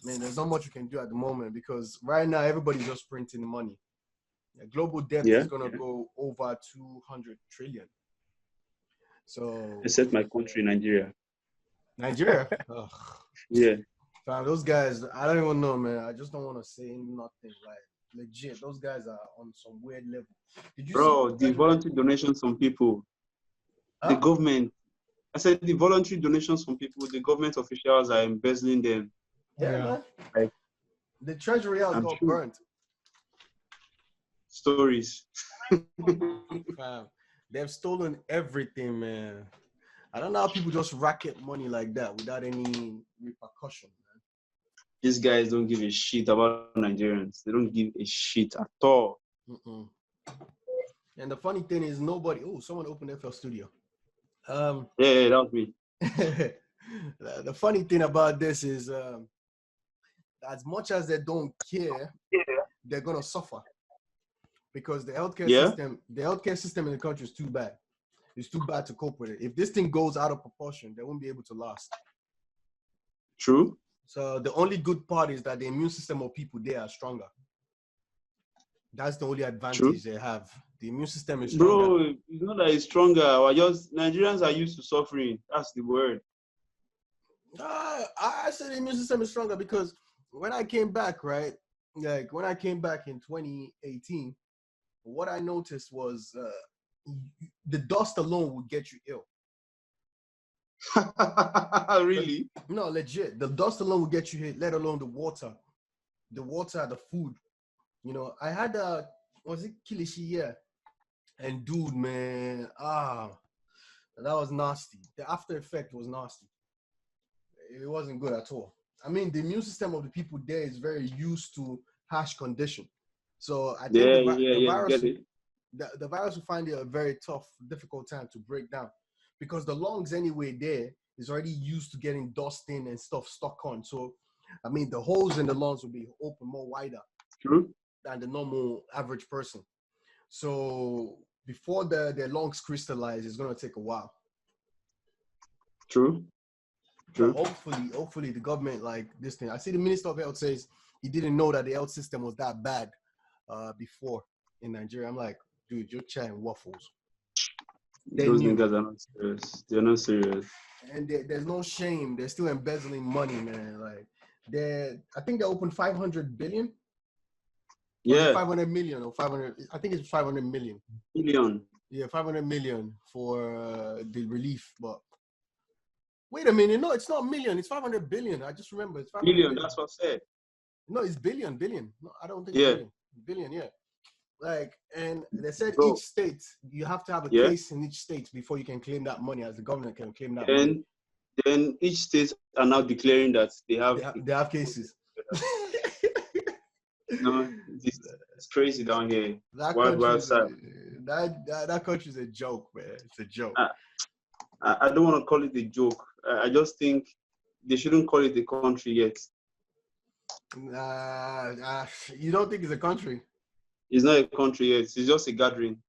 man, there's not much you can do at the moment because right now everybody's just printing money. Global debt is gonna go over 200 trillion. So except my country, Nigeria. Nigeria, Yeah. fam, those guys, I don't even know, man. I just don't want to say nothing. Like legit, those guys are on some weird level. Did you Bro, see the voluntary donations from people, the government. I said the voluntary donations from people, the government officials are embezzling them. Yeah, man. Like, The treasury house got burnt. Stories. Fam, they've stolen everything, man. I don't know how people just racket money like that without any repercussion, man. These guys don't give a shit about Nigerians. They don't give a shit at all. And the funny thing is, nobody. Oh, someone opened FL Studio. Yeah, that was me. The funny thing about this is, as much as they don't care, they're gonna suffer because the healthcare system in the country is too bad. It's too bad to cope with it. If this thing goes out of proportion, they won't be able to last. True. So the only good part is that the immune system of people there are stronger. That's the only advantage they have. The immune system is stronger. Bro, it's not that it's stronger. Nigerians are used to suffering. That's the word. I said the immune system is stronger because when I came back, right? Like when I came back in 2018, what I noticed was the dust alone would get you ill. Really? No, legit. The dust alone will get you hit, let alone the water, the food. You know, I had was it kilishi? Yeah. And dude, man, that was nasty. The after effect was nasty. It wasn't good at all. I mean, the immune system of the people there is very used to harsh condition. So I think the virus will find it a very tough, difficult time to break down because the lungs anyway there is already used to getting dust in and stuff stuck on. So, I mean, the holes in the lungs will be open more wider than the normal average person. So before their lungs crystallize, it's going to take a while. True. But hopefully the government like this thing. I see the Minister of Health says he didn't know that the health system was that bad before in Nigeria. I'm like, dude, you're chatting waffles. Those niggas are not serious. They're not serious. And there's no shame. They're still embezzling money, man. Like I think they opened 500 billion. Yeah. 500 million or 500. I think it's 500 million. Million. Yeah, 500 million for the relief, but. Wait a minute. No, it's not million. It's 500 billion. I just remember. It's 500 billion. That's what I said. No, it's billion. No, I don't think it's billion. Billion, yeah. Like, and they said each state, you have to have a case in each state before you can claim that money, as the government can claim that money. Then each state are now declaring that they have cases. No, it's crazy down here. That country's a joke, man. It's a joke. I don't want to call it a joke. I just think they shouldn't call it a country yet. You don't think it's a country? It's not a country yet. It's just a gathering.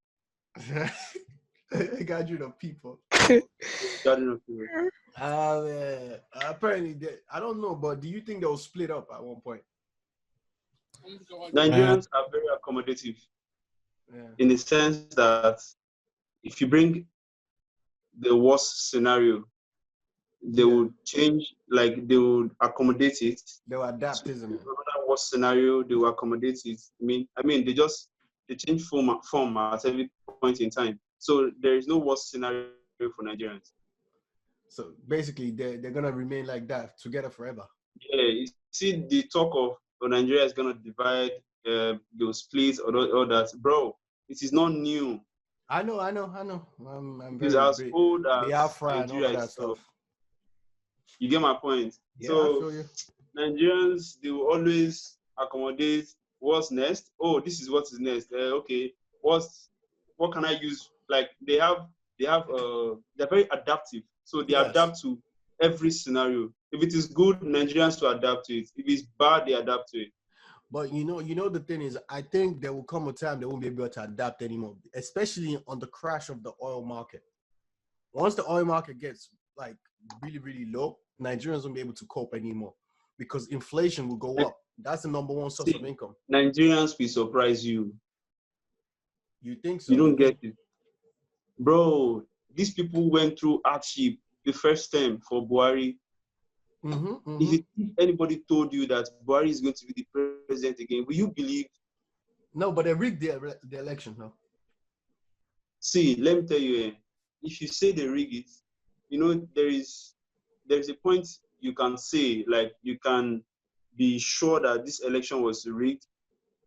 A gathering of people. Gathering of people. Apparently, I don't know, but do you think they'll split up at one point? Nigerians are very accommodative in the sense that if you bring the worst scenario, they would change, like they would accommodate it. They will adapt, isn't it? Another worst scenario, they will accommodate it. I mean, they change form at every point in time. So there is no worst scenario for Nigerians. So basically, they're gonna remain like that together forever. Yeah, you see the talk of Nigeria is gonna divide, they'll split or that, bro. It is not new. I know. I'm very as old as Biafra and all of that stuff. You get my point? Yeah, so I feel you. Nigerians, they will always accommodate what's next. Oh, this is what is next. Okay, what can I use? Like they're very adaptive. So they adapt to every scenario. If it is good, Nigerians will adapt to it. If it's bad, they adapt to it. But you know the thing is, I think there will come a time they won't be able to adapt anymore, especially on the crash of the oil market. Once the oil market gets like really, really low, Nigerians won't be able to cope anymore because inflation will go up. That's the number one source of income. Nigerians will surprise you. You think so? You don't get it. Bro, these people went through hardship the first term for Buhari. If anybody told you that Buhari is going to be the president again, will you believe? No, but they rigged the election, no? See, let me tell you, if you say they rig it, you know, there's a point you can say, like, you can be sure that this election was rigged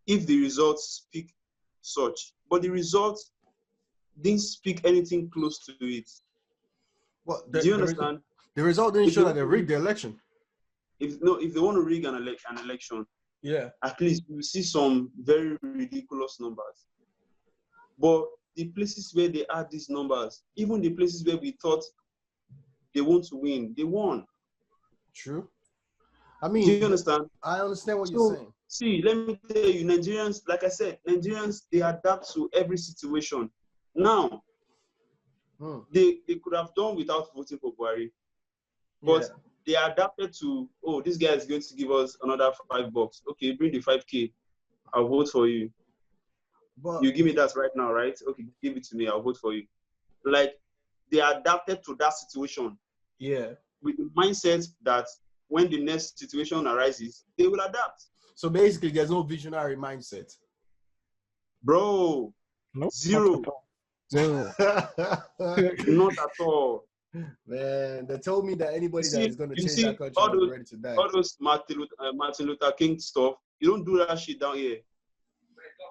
if the results speak such. But the results didn't speak anything close to it. Well, Do you understand? The result didn't show that they rigged the election. If they want to rig an election, yeah, at least you see some very ridiculous numbers. But the places where they had these numbers, even the places where we thought they want to win, they won. True. I mean, do you understand? I understand what you're saying. See, let me tell you, Nigerians, like I said, Nigerians, they adapt to every situation. Now, they could have done without voting for Buhari, but they adapted to, oh, this guy is going to give us another $5. Okay, bring the 5K. I'll vote for you. But you give me that right now, right? Okay, give it to me. I'll vote for you. Like, they adapted to that situation. Yeah. With the mindset that when the next situation arises, they will adapt. So basically, there's no visionary mindset. Bro, nope, zero. Zero. Not at all. Man, they told me that anybody that is going to change that country is ready to die. All those Martin Luther King stuff, you don't do that shit down here.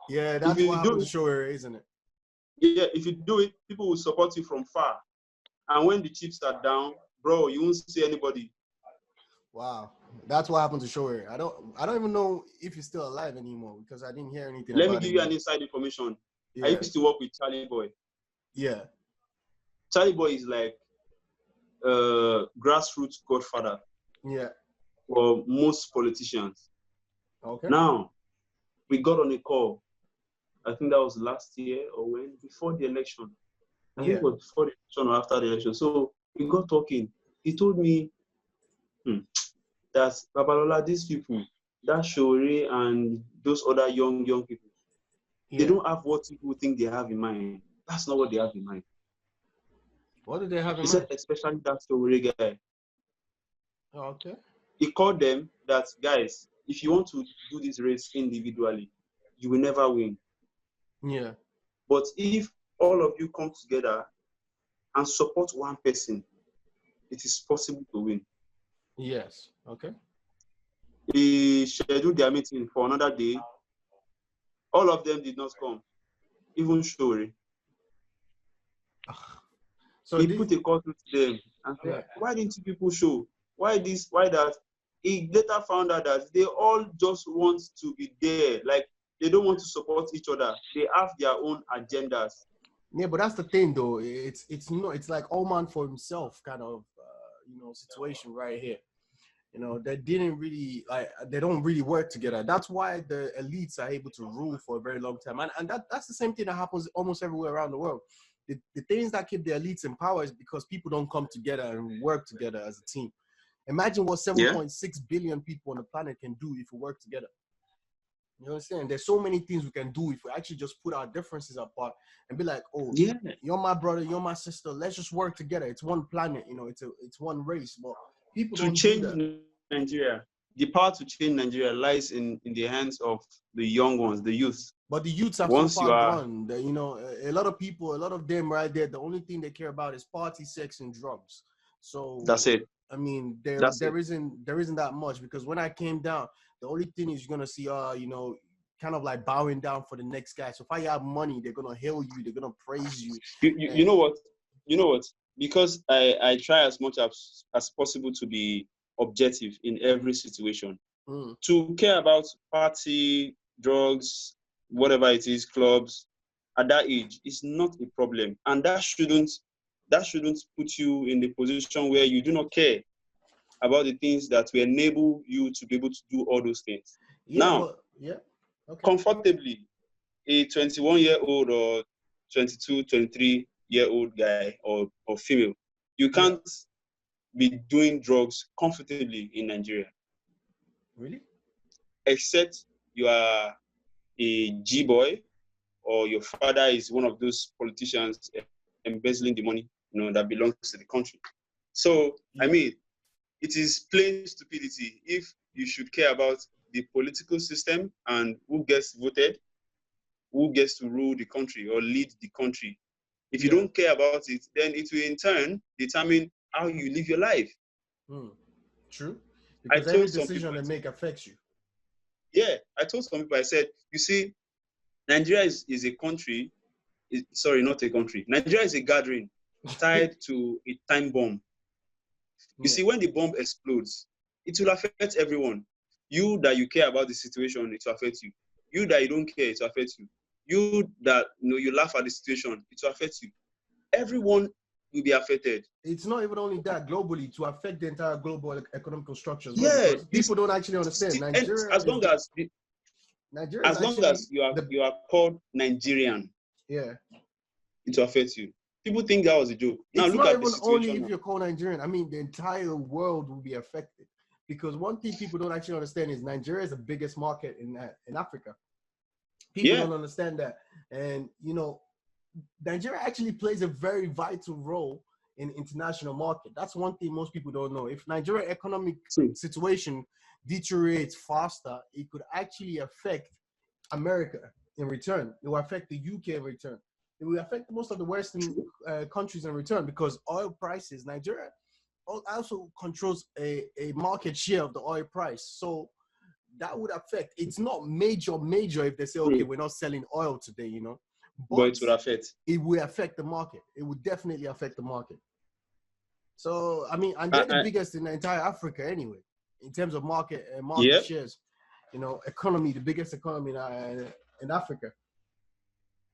Yeah, that's what happened to show here, isn't it? Yeah, if you do it, people will support you from far. And when the chips are down, bro, you won't see anybody. Wow, that's what happened to Shower. I don't even know if he's still alive anymore because I didn't hear anything about him. Let me give you an inside information. Yeah. I used to work with Charlie Boy. Yeah. Charlie Boy is like grassroots godfather. Yeah. For most politicians. Okay. Now, we got on a call. I think that was last year or when? Before the election. I think it was before the election or after the election. So we got talking. He told me that Babalola, these people, that Shore and those other young people, they don't have what people think they have in mind. That's not what they have in mind. What do they have in mind? He said, especially that Shore guy. Okay. He called them that, guys, if you want to do this race individually, you will never win. Yeah. But if all of you come together and support one person, it is possible to win. Yes. Okay. He scheduled their meeting for another day. All of them did not come, even Shore. So he put a call to them and said, why didn't you people show? Why this? Why that? He later found out that they all just want to be there. Like, they don't want to support each other. They have their own agendas. Yeah, but that's the thing, though. It's like all man for himself kind of situation right here. They didn't really they don't really work together. That's why the elites are able to rule for a very long time, and that's the same thing that happens almost everywhere around the world. The things that keep the elites in power is because people don't come together and work together as a team. Imagine what 7.6 billion people on the planet can do if we work together. You understand? There's so many things we can do if we actually just put our differences apart and be like, oh, you're my brother, you're my sister. Let's just work together. It's one planet, it's one race. But people don't change do that. Nigeria. The power to change Nigeria lies in the hands of the young ones, the youth. But the youths are so far gone. A lot of people, a lot of them right there, the only thing they care about is party, sex, and drugs. So that's it. I mean, there isn't that much, because when I came down, the only thing is you're gonna see, kind of like bowing down for the next guy. So if I have money, they're gonna hail you, they're gonna praise you. You know what? Because I try as much as possible to be objective in every situation. To care about party, drugs, whatever it is, clubs, at that age is not a problem, and that shouldn't put you in the position where you do not care about the things that will enable you to be able to do all those things. Comfortably, a 21-year-old or 22, 23-year-old guy or female, you can't be doing drugs comfortably in Nigeria. Really? except you are a G boy or your father is one of those politicians embezzling the money, that belongs to the country. So, I Yeah. mean, it is plain stupidity if you should care about the political system and who gets voted, who gets to rule the country or lead the country. If you Yeah. don't care about it, then it will in turn determine how you live your life. True. I Because every told some people, decision they make affects you. I told some people, I said, you see, Nigeria is a country, sorry, not a country. Nigeria is a gathering tied to a time bomb. You Yeah. see, when the bomb explodes, it will affect everyone. You that you care about the situation, it will affect you. You that you don't care, it will affect you. You that you laugh at the situation, it will affect you. Everyone will be affected. It's not even only that globally to affect the entire global economical structure as well, Yeah, because people don't actually understand and Nigeria is as long actually as you are the you are called Nigerian, yeah. it will affect you. People think that was a joke. Now It's look not at the even only situation if now. you're called Nigerian. I mean, the entire world will be affected because one thing people don't actually understand is Nigeria is the biggest market in Africa. People Yeah, don't understand that, and Nigeria actually plays a very vital role in international market. That's one thing most people don't know. If Nigeria economic true. situation deteriorates faster, it could actually affect America in return. It will affect the UK in return. It will affect most of the Western countries in return because oil prices, Nigeria also controls a market share of the oil price. So that would affect. It's not major if they say, okay, True. we're not selling oil today, But but it will affect. it will affect the market. It would definitely affect the market. So, I mean, and they're the I, biggest in the entire Africa anyway, in terms of market yep, shares, economy, the biggest economy in Africa.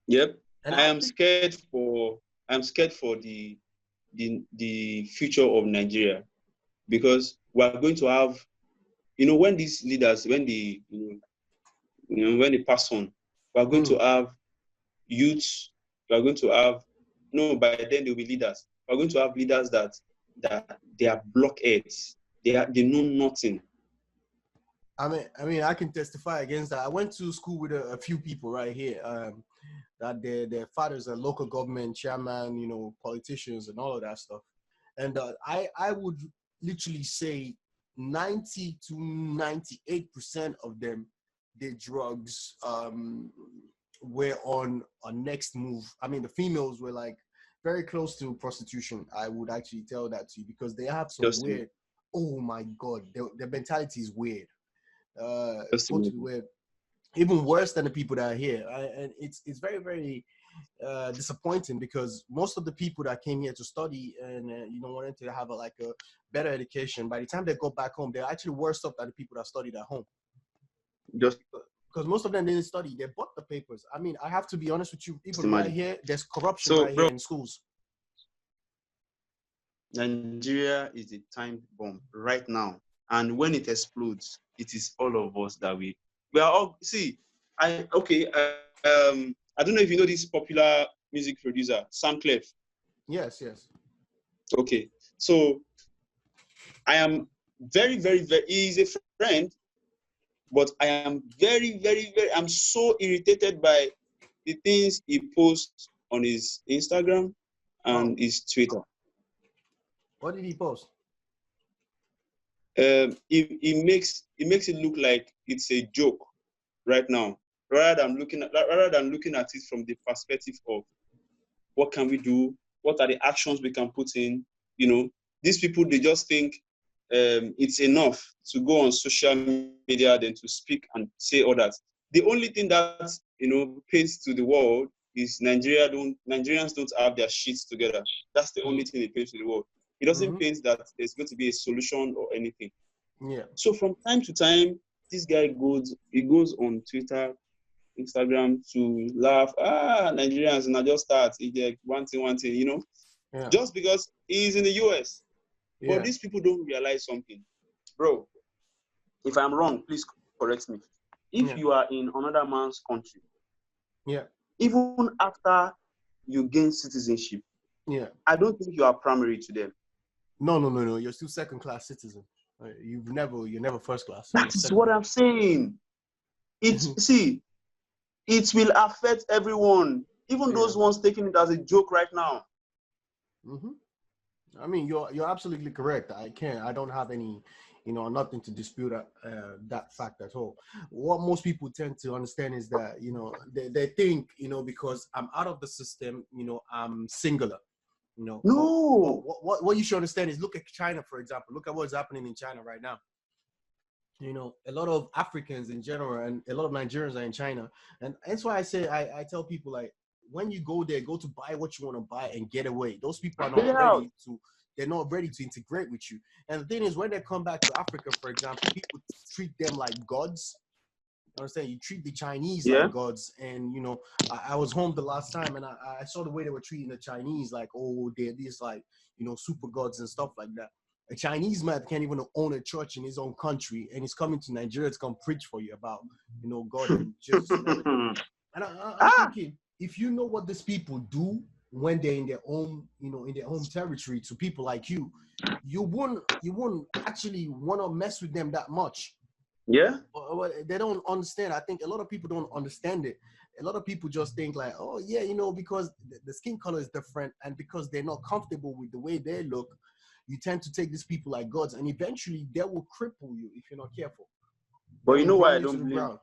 yep. And I I am think, scared for the future of Nigeria because we are going to have, when these leaders, when when they pass on, we are going to have youths. We are going to have, no, by then they'll be leaders. We are going to have leaders that they are blockheads. They know nothing. I mean, I can testify against that. I went to school with a few people right here. That their fathers are local government chairman, politicians and all of that stuff. And I would literally say 90 to 98% of them, their drugs were on a next move. I mean, the females were like very close to prostitution. I would actually tell that to you because they have some Just, weird, oh my God, their mentality is weird. just Totally weird. Even worse than the people that are here. And it's very, very disappointing because most of the people that came here to study and wanted to have a better education, by the time they go back home, they're actually worse off than the people that studied at home. just Because most of them didn't study, they bought the papers. I mean, I have to be honest with you, even right imagine. here, there's corruption So, right here bro, in schools. Nigeria is a time bomb right now, and when it explodes, it is all of us that we are all. See, I don't know if you know this popular music producer, Sam Clef. Yes, yes. Okay, so I am very, very, very. He is a friend, but I am very, very, very. I'm so irritated by the things he posts on his Instagram Oh, and his Twitter. what did he post? It makes it look like it's a joke right now, rather than looking at it from the perspective of what can we do, what are the actions we can put in. These people, they just think it's enough to go on social media than to speak and say all that. The only thing that paints to the world is Nigerians don't have their shit together. That's the only thing it paints to the world. It doesn't paint that there's going to be a solution or anything. Yeah. So from time to time, this guy goes on Twitter, Instagram to laugh. Nigerians, and I just start one thing, Yeah. just because he's in the US. But Yeah. these people don't realize something, bro. If I'm wrong, please correct me. If Yeah. you are in another man's country, Yeah. even after you gain citizenship, Yeah. I don't think you are primary to them. No. You're still second class citizen. You're never first class. That is what I'm saying. See, it will affect everyone, even those ones taking it as a joke right now. I mean, you're absolutely correct. I don't have any, nothing to dispute that fact at all. What most people tend to understand is that, they think, because I'm out of the system, I'm singular. No. What you should understand is, look at China, for example. Look at what's happening in China right now. A lot of Africans in general and a lot of Nigerians are in China. And that's why I say, I tell people, like, when you go there, go to buy what you want to buy and get away. Those people are they're not ready to integrate with you. And the thing is, when they come back to Africa, for example, people treat them like gods. You understand? You treat the Chinese like gods. And, I was home the last time and I saw the way they were treating the Chinese, like, oh, they're these, like, super gods and stuff like that. A Chinese man can't even own a church in his own country, and he's coming to Nigeria to come preach for you about, God and Jesus and everything. And I'm thinking, if you know what these people do when they're in their own, in their home territory to people like you, you wouldn't actually want to mess with them that much. Yeah. But they don't understand. I think a lot of people don't understand it. A lot of people just think like, oh yeah, because the skin color is different, and because they're not comfortable with the way they look, you tend to take these people like gods, and eventually they will cripple you if you're not careful. But you know why I don't believe?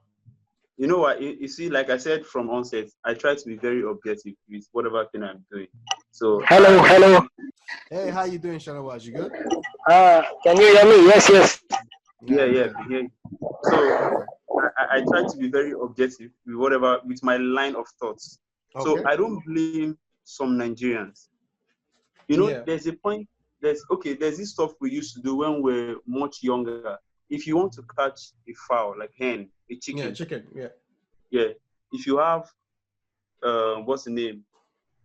You know what? You see, like I said from onset, I try to be very objective with whatever thing I'm doing. So hello. Hey, how you doing, Shanawaz? You good? Can you hear me? Yes. Yeah. So I try to be very objective with my line of thoughts. Okay. So I don't blame some Nigerians. There's a point. There's this stuff we used to do when we're much younger. If you want to catch a fowl, like hen, a chicken. Yeah, chicken. Yeah. Yeah. If you have, what's the name,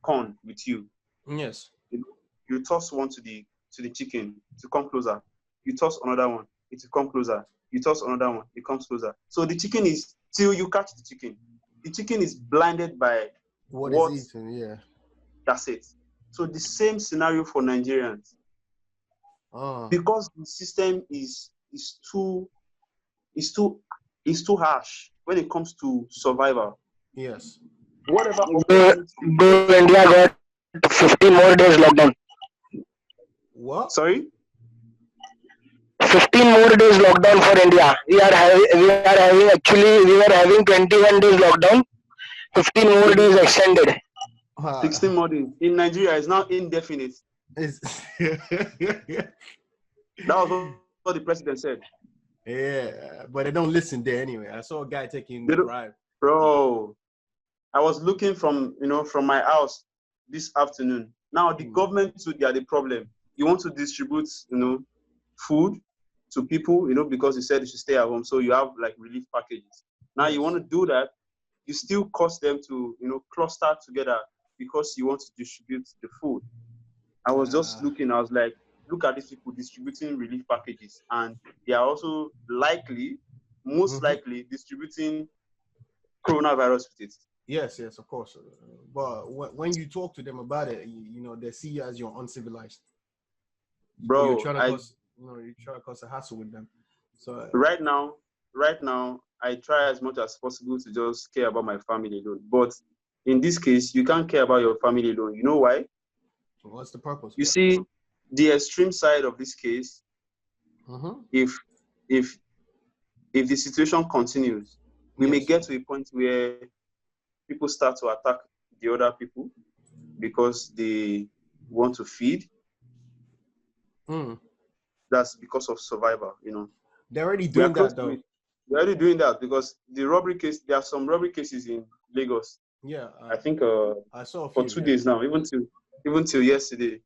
corn with you. Yes. You toss one to the chicken to come closer. You toss another one, it will come closer. You toss another one, it comes closer. So the chicken is, till you catch the chicken is blinded by what is eating. Yeah. That's it. So the same scenario for Nigerians. Because the system is too harsh when it comes to survival. Yes. Whatever. India got 15 more days lockdown. What? Sorry? 15 more days lockdown for India. We were having 21 days lockdown. 15 more days extended. 16 more days. In Nigeria, it's now indefinite. That was what the president said. Yeah, but they don't listen there anyway. I saw a guy taking the drive. Bro, I was looking from my house this afternoon. Now the government too, they are the problem. You want to distribute, food to people, because you said you should stay at home. So you have like relief packages. Now you want to do that, you still cause them to, cluster together because you want to distribute the food. I was just looking, I was like, look at these people distributing relief packages, and they are also most likely distributing coronavirus with it. Yes, of course. But when you talk to them about it, they see you as you're uncivilized. Bro, you're trying to cause a hassle with them. So right now, I try as much as possible to just care about my family alone. But in this case, you can't care about your family alone. You know why? What's the purpose? You see, the extreme side of this case, if the situation continues, we may get to a point where people start to attack the other people because they want to feed. That's because of survival, They're already doing that, though. They're already doing that because the robbery case, there are some robbery cases in Lagos. Yeah. I think I saw a few, for 2 days now, even till yesterday.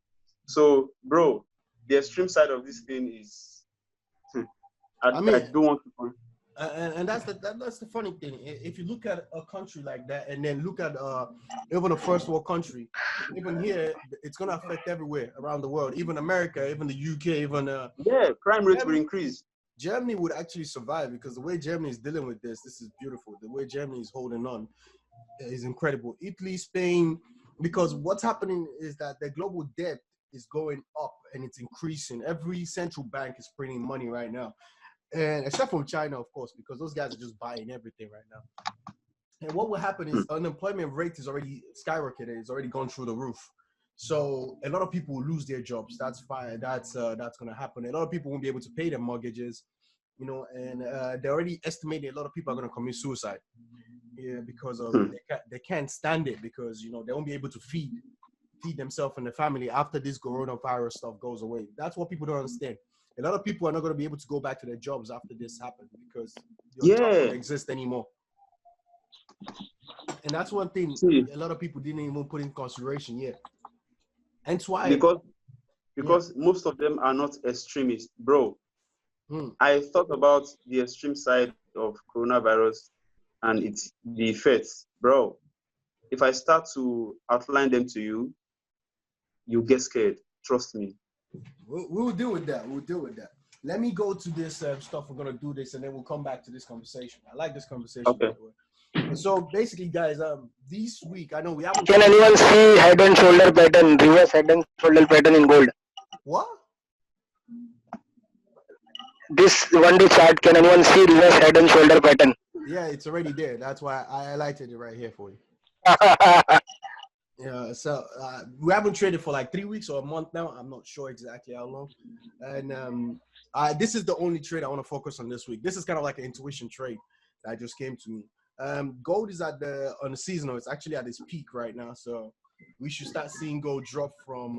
So, bro, the extreme side of this thing is, I don't want to. And that's the funny thing. If you look at a country like that, and then look at even a first world country, even here, it's gonna affect everywhere around the world. Even America, even the UK, even crime rates will increase. Germany would actually survive because the way Germany is dealing with this is beautiful. The way Germany is holding on is incredible. Italy, Spain, because what's happening is that the global debt is going up, and it's increasing. Every central bank is printing money right now, and except from China, of course, because those guys are just buying everything right now. And what will happen is unemployment rate is already skyrocketed. It's already gone through the roof. So a lot of people will lose their jobs. That's fine. That's going to happen. A lot of people won't be able to pay their mortgages, you know, and they're already estimating a lot of people are going to commit suicide. Yeah, because of they can't stand it, because, you know, they won't be able to feed themselves and their family after this coronavirus stuff goes away. That's what people don't understand. A lot of people are not going to be able to go back to their jobs after this happens, because your job don't exist anymore. And that's one thing a lot of people didn't even put in consideration yet. And that's why, because most of them are not extremists, bro. I thought about the extreme side of coronavirus and the effects, bro. If I start to outline them to you, you get scared. Trust me. We'll deal with that. We'll deal with that. Let me go to this stuff. We're gonna do this, and then we'll come back to this conversation. I like this conversation. Okay. By the way. So basically, guys, this week I know we haven't. Can anyone see head and shoulder pattern, reverse head and shoulder pattern in gold? What? This 1-day chart, can anyone see reverse head and shoulder pattern? Yeah, it's already there. That's why I highlighted it right here for you. Yeah, so we haven't traded for like 3 weeks or a month now. I'm not sure exactly how long. And this is the only trade I want to focus on this week. This is kind of like an intuition trade that just came to me. Gold is on the seasonal. It's actually at its peak right now. So we should start seeing gold drop from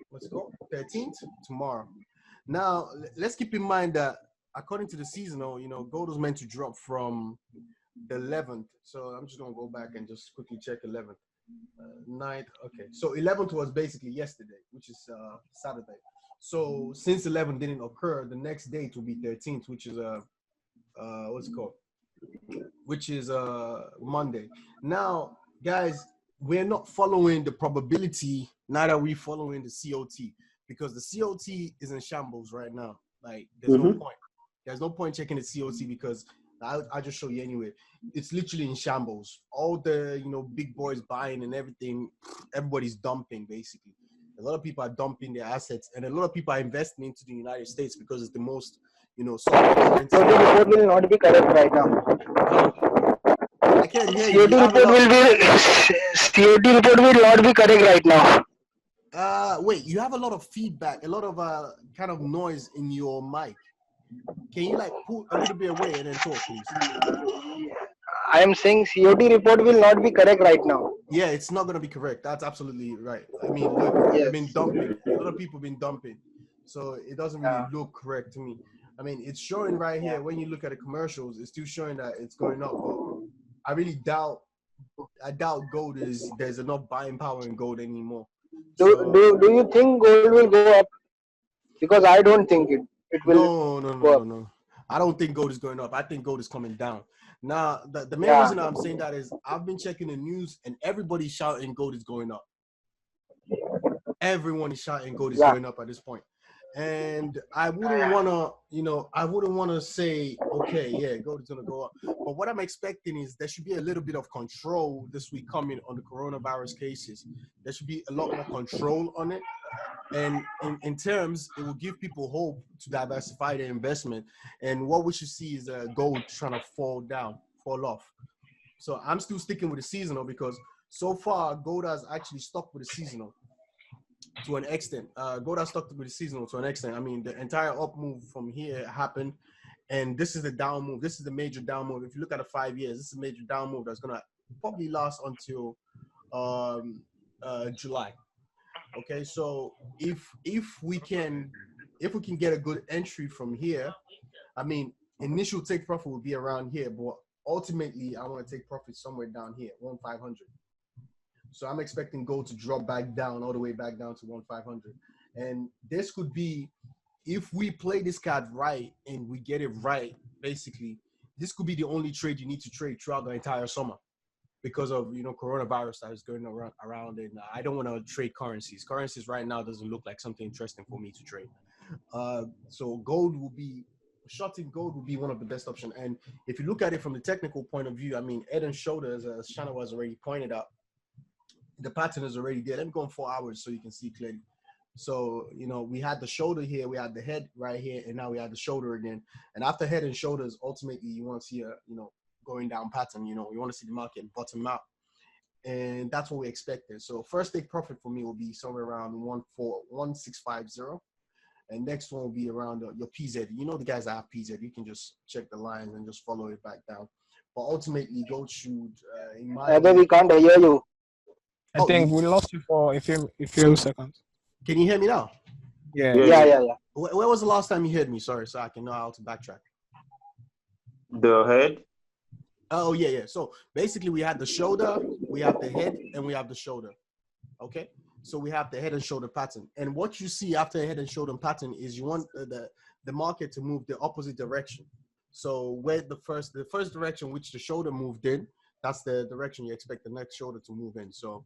what's it called? 13th tomorrow. Now let's keep in mind that according to the seasonal, you know, gold was meant to drop from the 11th. So I'm just gonna go back and just quickly check 11th. 9th. Okay, so 11th was basically yesterday, which is Saturday. So since 11th didn't occur, the next date will be 13th, which is what's it called? Which is Monday. Now, guys, we're not following the probability. Neither are we following the COT, because the COT is in shambles right now. Like, there's no point. There's no point checking the COT, because I'll just show you anyway. It's literally in shambles. All the, you know, big boys buying and everything, everybody's dumping basically. A lot of people are dumping their assets, and a lot of people are investing into the United States because it's the most, you know. So the report will not be correct right now. I can't hear you. COT report will not be correct right now. Wait, you have a lot of feedback, a lot of kind of noise in your mic. Can you like pull a little bit away and then talk, please? I am saying COT report will not be correct right now. Yeah, it's not going to be correct. That's absolutely right. I mean, look, they've been dumping. A lot of people have been dumping. So it doesn't really look correct to me. I mean, it's showing right here. When you look at the commercials, it's still showing that it's going up. But I really doubt gold there's enough buying power in gold anymore. Do you think gold will go up? Because I don't think it will. No. I don't think gold is going up. I think gold is coming down. Now, the main reason I'm saying that is I've been checking the news and everybody's shouting gold is going up. Everyone is shouting gold is going up at this point. And I wouldn't want to, you know, say, okay, yeah, gold is going to go up. But what I'm expecting is there should be a little bit of control this week coming on the coronavirus cases. There should be a lot more control on it. And in terms, it will give people hope to diversify their investment. And what we should see is gold trying to fall off. So I'm still sticking with the seasonal, because so far gold has actually stuck with the seasonal to an extent. Gold has stuck with the seasonal to an extent. I mean, the entire up move from here happened, and this is the down move. This is the major down move. If you look at the 5 years, this is a major down move that's gonna probably last until July. Okay, so if we can get a good entry from here, I mean, initial take profit will be around here, but ultimately I want to take profit somewhere down here, 1,500. So I'm expecting gold to drop back down, all the way back down to 1,500. And this could be, if we play this card right and we get it right, basically, this could be the only trade you need to trade throughout the entire summer, because of, you know, coronavirus that is going around, and I don't want to trade currencies. Currencies right now doesn't look like something interesting for me to trade. So shorting gold would be one of the best options. And if you look at it from the technical point of view, I mean, head and shoulders, as Shana was already pointed out, the pattern is already there. Let me go on 4 hours so you can see clearly. So, you know, we had the shoulder here, we had the head right here, and now we had the shoulder again. And after head and shoulders, ultimately, you want to see a, you know, going down pattern. You know, you want to see the market bottom out. And that's what we expected. So first take profit for me will be somewhere around 1650. And next one will be around your PZ. You know, the guys that have PZ, you can just check the lines and just follow it back down. But ultimately, gold should, in my Either we can't hear you. I think we lost you for a few seconds. Can you hear me now? Yeah. Yeah. Where was the last time you heard me? Sorry, so I can know how to backtrack. The head. Oh, yeah. So basically, we had the shoulder, we have the head, and we have the shoulder. Okay? So we have the head and shoulder pattern. And what you see after a head and shoulder pattern is you want the market to move the opposite direction. So where the first direction which the shoulder moved in, that's the direction you expect the next shoulder to move in. So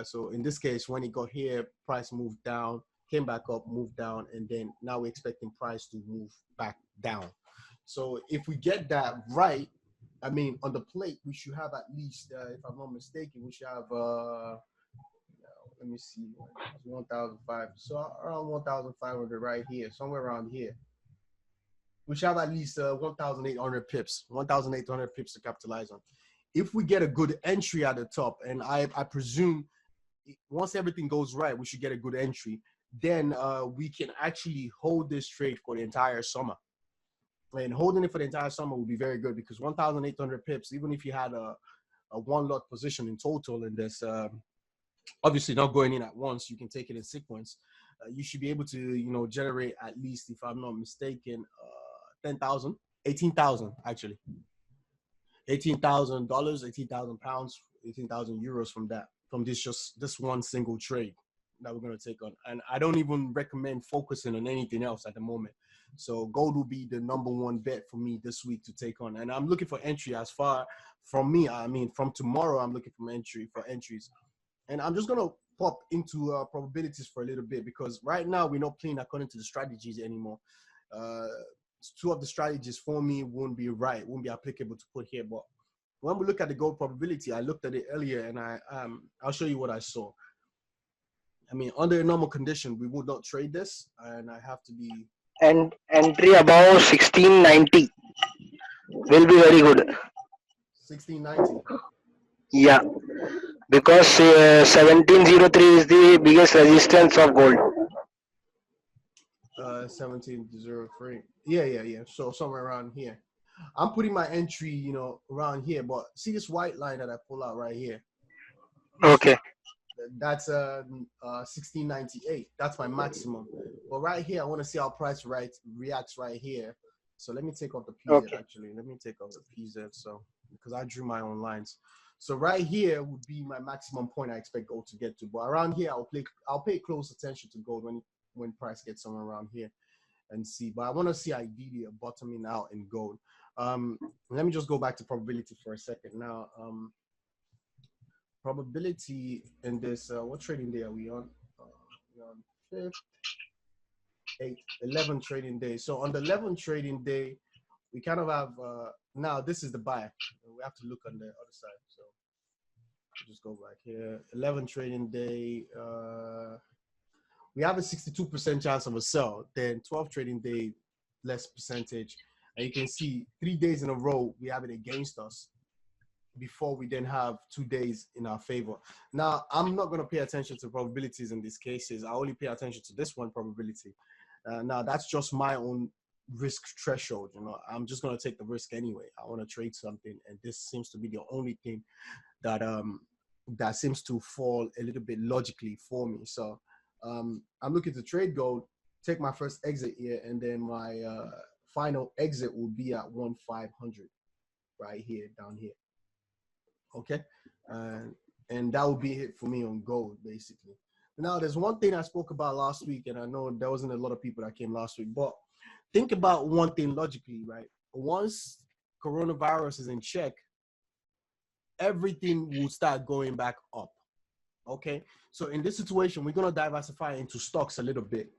so in this case, when it got here, price moved down, came back up, moved down, and then now we're expecting price to move back down. So if we get that right, I mean, on the plate, we should have at least, if I'm not mistaken, we should have, let me see, 1,005. So around 1,500 right here, somewhere around here. We should have at least 1,800 pips, 1,800 pips to capitalize on. If we get a good entry at the top, and I presume once everything goes right, we should get a good entry, then we can actually hold this trade for the entire summer. And holding it for the entire summer will be very good because 1,800 pips, even if you had a one lot position in total in this, obviously not going in at once, you can take it in sequence. You should be able to, you know, generate at least, if I'm not mistaken, 10,000, 18,000 actually. $18,000, 18,000 pounds, 18,000 euros from that, from this one single trade that we're going to take on. And I don't even recommend focusing on anything else at the moment. So gold will be the number one bet for me this week to take on. And I'm looking for entry as far from me. I mean, from tomorrow, I'm looking for entries. And I'm just going to pop into probabilities for a little bit because right now we're not playing according to the strategies anymore. Two of the strategies for me won't be applicable to put here. But when we look at the gold probability, I looked at it earlier and I'll show you what I saw. I mean, under a normal condition, we would not trade this, and I have to be. And entry above 1690 will be very good. 1690. Yeah, because 1703 is the biggest resistance of gold. 1703. Yeah. So somewhere around here. I'm putting my entry, you know, around here. But see this white line that I pull out right here? Okay. That's 1698. That's my maximum. But right here, I want to see how price reacts right here. So let me take off the PZ actually. Let me take off the PZ. So because I drew my own lines. So right here would be my maximum point I expect gold to get to. But around here, I'll pay close attention to gold when price gets somewhere around here and see. But I want to see ideally a bottoming out in gold. Let me just go back to probability for a second. Now, probability in this, what trading day are we on? We're on 5th, 8th, 11 trading day. So on the 11th trading day, we kind of have, now this is the buy. We have to look on the other side. So just go back here. 11 trading day, we have a 62% chance of a sell. Then 12 trading day, less percentage. And you can see 3 days in a row, we have it against us before we then have 2 days in our favor. Now, I'm not going to pay attention to probabilities in these cases. I only pay attention to this one probability. Now, that's just my own risk threshold. You know, I'm just going to take the risk anyway. I want to trade something, and this seems to be the only thing that that seems to fall a little bit logically for me. So I'm looking to trade gold, take my first exit here, and then my final exit will be at 1,500 right here, down here. Okay, and that will be it for me on gold, basically. Now, there's one thing I spoke about last week, and I know there wasn't a lot of people that came last week, but think about one thing logically, right? Once coronavirus is in check, everything will start going back up. Okay, so in this situation, we're going to diversify into stocks a little bit.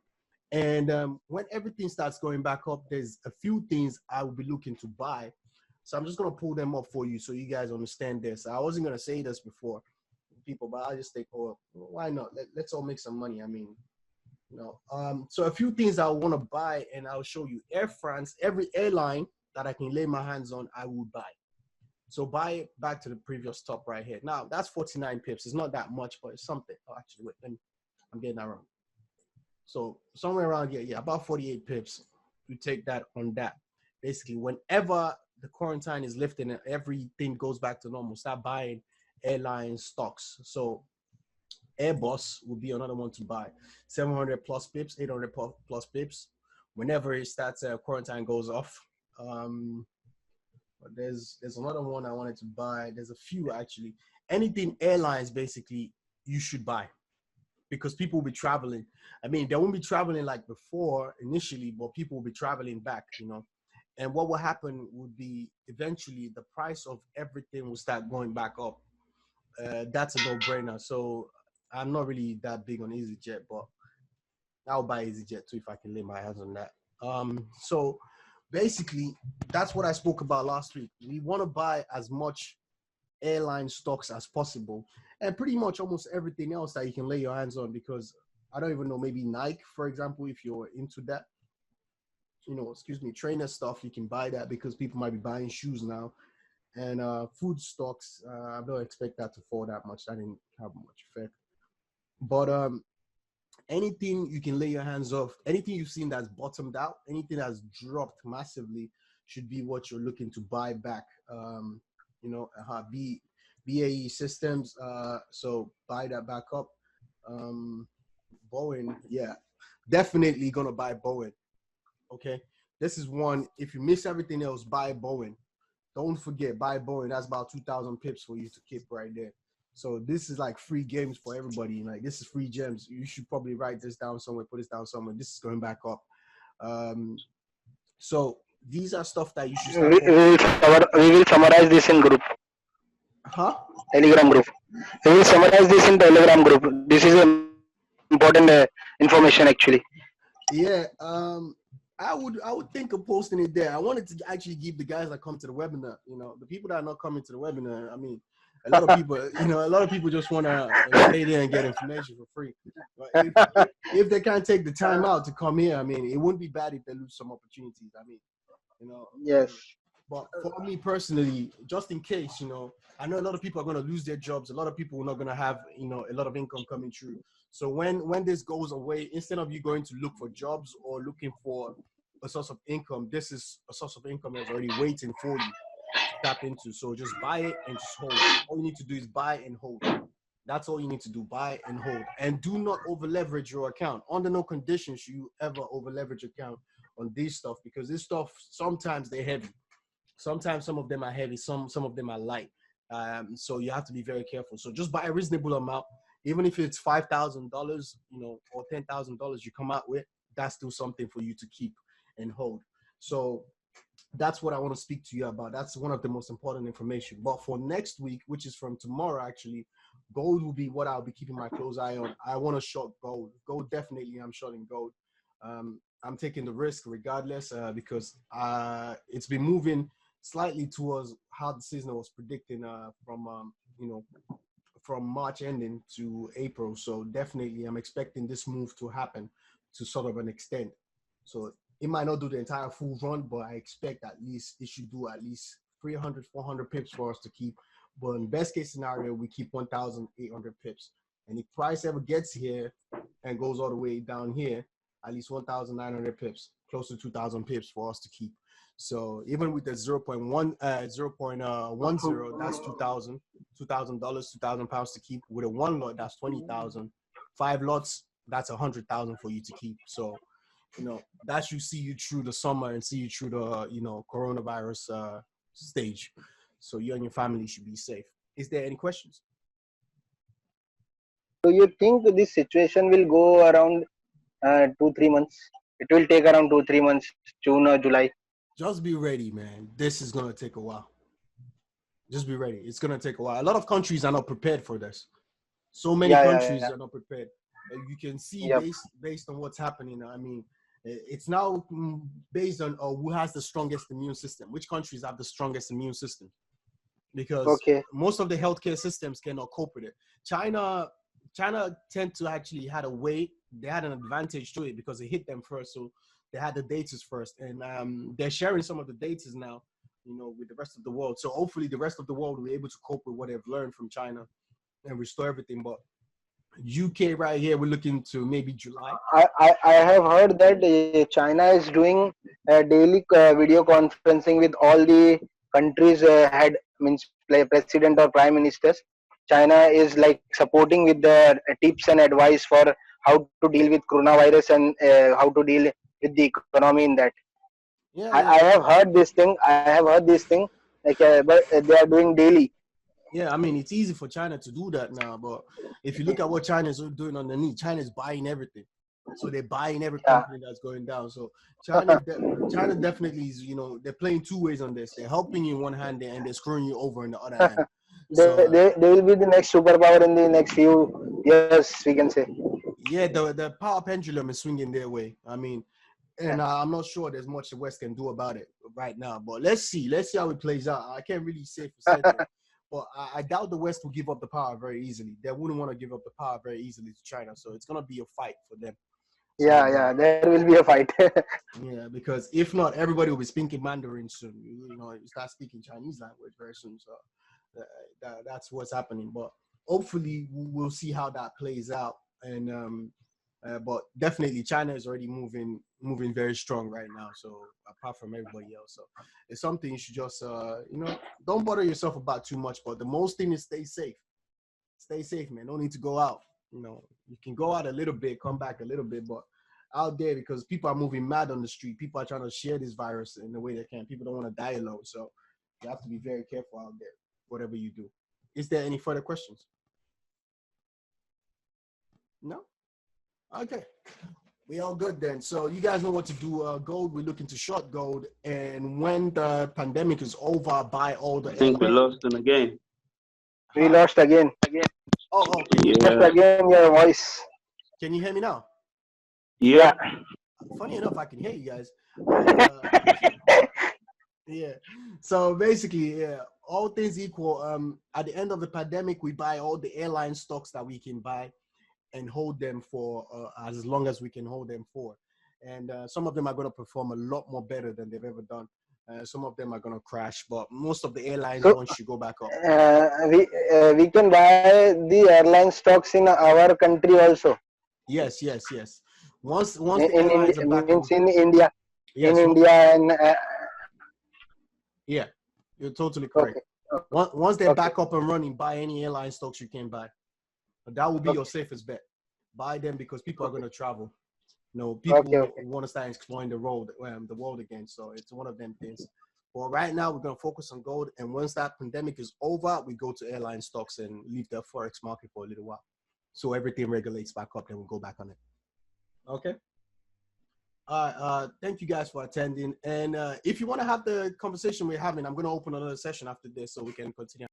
And when everything starts going back up, there's a few things I will be looking to buy. So I'm just going to pull them up for you so you guys understand this. I wasn't going to say this before, people, but I'll just think, oh, why not? Let's all make some money. I mean, You know, so a few things I want to buy, and I'll show you. Air France, every airline that I can lay my hands on, I will buy. So buy it back to the previous top right here. Now that's 49 pips. It's not that much, but it's something. Oh, actually, wait, I'm getting that wrong. So somewhere around here, yeah, about 48 pips. You take that on that. Basically, whenever the quarantine is lifted and everything goes back to normal, start buying airline stocks. So Airbus will be another one to buy. 700 plus pips, 800 plus pips. Whenever it starts, quarantine goes off. But there's another one I wanted to buy. There's a few actually. Anything airlines, basically, you should buy. Because people will be traveling. I mean, they won't be traveling like before initially, but people will be traveling back, you know. And what will happen would be eventually the price of everything will start going back up. That's a no-brainer. So I'm not really that big on EasyJet, but I'll buy EasyJet too if I can lay my hands on that. So basically, that's what I spoke about last week. We want to buy as much airline stocks as possible, and pretty much almost everything else that you can lay your hands on, because I don't even know, maybe Nike, for example, if you're into that, you know, trainer stuff, you can buy that because people might be buying shoes now. And food stocks, I don't expect that to fall that much. That didn't have much effect. But anything you can lay your hands off, anything you've seen that's bottomed out, anything that's dropped massively should be what you're looking to buy back. You know, BAE Systems, so buy that back up. Boeing, yeah, definitely gonna buy Boeing. Okay, this is one. If you miss everything else, buy Boeing. Don't forget, buy Boeing. That's about 2,000 pips for you to keep right there. So this is like free games for everybody. Like, this is free gems. You should probably write this down somewhere, put this down somewhere. This is going back up. So these are stuff that you should start. We will summarize this in group. Huh? Telegram group. We will summarize this in Telegram group. This is important information actually. Yeah. I would think of posting it there. I wanted to actually give the guys that come to the webinar, you know, the people that are not coming to the webinar. I mean, a lot of people, you know, a lot of people just want to stay there and get information for free. But if they can't take the time out to come here, I mean, it wouldn't be bad if they lose some opportunities. I mean, you know. Yes. But for me personally, just in case, you know, I know a lot of people are going to lose their jobs. A lot of people are not going to have, you know, a lot of income coming through. So when this goes away, instead of you going to look for jobs or looking for a source of income, this is a source of income that's already waiting for you to tap into. So just buy it and just hold. All you need to do is buy and hold. That's all you need to do, buy and hold. And do not over leverage your account. Under no conditions should you ever over leverage your account on this stuff, because this stuff, sometimes they're heavy. Sometimes some of them are heavy, some of them are light. So you have to be very careful. So just buy a reasonable amount. Even if it's $5,000, you know, or $10,000 you come out with, that's still something for you to keep and hold. So that's what I want to speak to you about. That's one of the most important information. But for next week, which is from tomorrow, actually, gold will be what I'll be keeping my close eye on. I want to short gold. Gold, definitely, I'm shorting gold. I'm taking the risk regardless, because it's been moving slightly towards how the season was predicting from you know, from March ending to April. So definitely I'm expecting this move to happen to sort of an extent. So it might not do the entire full run, but I expect at least it should do at least 300, 400 pips for us to keep. But in best case scenario, we keep 1,800 pips. And if price ever gets here and goes all the way down here, at least 1,900 pips, close to 2,000 pips for us to keep. So even with the 0.10, that's $2,000, £2,000 to keep. With a one lot, that's 20,000. 5 lots, that's 100,000 for you to keep. So, you know, that should see you through the summer and see you through the, you know, coronavirus stage. So you and your family should be safe. Is there any questions? Do you think this situation will go around 2-3 months? It will take around 2-3 months, June or July. Just be ready, man. This is going to take a while. Just be ready. It's going to take a while. A lot of countries are not prepared for this. So many countries are not prepared. You can see based on what's happening. I mean, it's now based on who has the strongest immune system. Which countries have the strongest immune system? Because most of the healthcare systems cannot cope with it. China tend to actually had a way they had an advantage to it because it hit them first. So they had the data first, and they're sharing some of the data now, you know, with the rest of the world. So hopefully the rest of the world will be able to cope with what they've learned from China and restore everything. But UK right here, we're looking to maybe July. I have heard that China is doing daily video conferencing with all the countries head, means president or prime ministers. China is like supporting with the tips and advice for how to deal with coronavirus and how to deal with the economy in that. Yeah, I yeah, have heard this thing. I have heard this thing. Like, but they are doing daily. yeah. I mean, it's easy for China to do that now, but if you look at what China's doing underneath, China's buying everything. So they're buying every Yeah. company that's going down. So China definitely is, you know, they're playing two ways on this. They're helping you in one hand and they're screwing you over in the other hand. So They will be the next superpower in the next few years, we can say. yeah, the power pendulum is swinging their way. I mean, and I'm not sure there's much the West can do about it right now. But let's see how it plays out. I can't really say for certain, but I doubt the West will give up the power very easily. They wouldn't want to give up the power very easily to China. So it's gonna be a fight for them. So, Yeah, there will be a fight. yeah, because if not, everybody will be speaking Mandarin soon. You know, you start speaking Chinese language very soon. So that's what's happening. But hopefully, we'll see how that plays out. And but definitely, China is already moving very strong right now. So apart from everybody else, so it's something you should just you know, don't bother yourself about too much. But the most thing is stay safe. Stay safe, man. Don't need to go out. You know, you can go out a little bit, come back a little bit, but out there because people are moving mad on the street. People are trying to share this virus in the way they can. People don't want to die alone. So you have to be very careful out there, whatever you do. Is there any further questions? No? Okay. We all good then. So you guys know what to do. Gold, we're looking to short gold. And when the pandemic is over, buy all the I think we lost them again. We lost again. Oh, Lost again your voice. can you hear me now? Yeah. Funny enough, I can hear you guys. Yeah. So basically, yeah, all things equal, at the end of the pandemic, we buy all the airline stocks that we can buy and hold them for as long as we can hold them for. And some of them are going to perform a lot more better than they've ever done. Some of them are going to crash, but most of the airlines So once you go back up. we can buy the airline stocks in our country also. Yes. Once the airlines are back up, In India. yes, In India and yeah, you're totally correct. okay. Once they're back up and running, buy any airline stocks you can buy. That will be your safest bet. Buy them because people are going to travel. You know, people want to start exploring the world again. So it's one of them things. But right now, we're going to focus on gold. And once that pandemic is over, we go to airline stocks and leave the Forex market for a little while. So everything regulates back up, then we'll go back on it. Okay. All right. Thank you guys for attending. And if you want to have the conversation we're having, I'm going to open another session after this so we can continue.